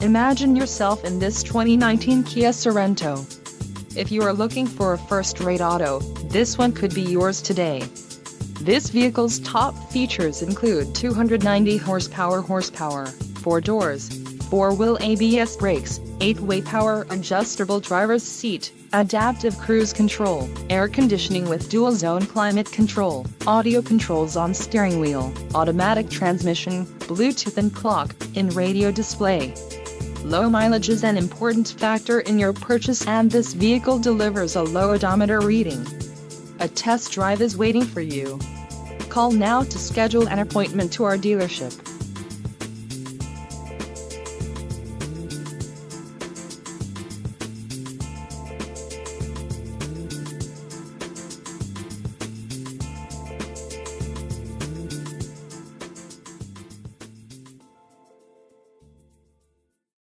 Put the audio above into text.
Imagine yourself in this 2019 Kia Sorento. If you are looking for a first-rate auto, this one could be yours today. This vehicle's top features include 290 horsepower, 4 doors, 4-wheel ABS brakes, 8-way power adjustable driver's seat, adaptive cruise control, air conditioning with dual-zone climate control, audio controls on steering wheel, automatic transmission, Bluetooth and clock-in radio display. Low mileage is an important factor in your purchase, and this vehicle delivers a low odometer reading. A test drive is waiting for you. Call now to schedule an appointment to our dealership.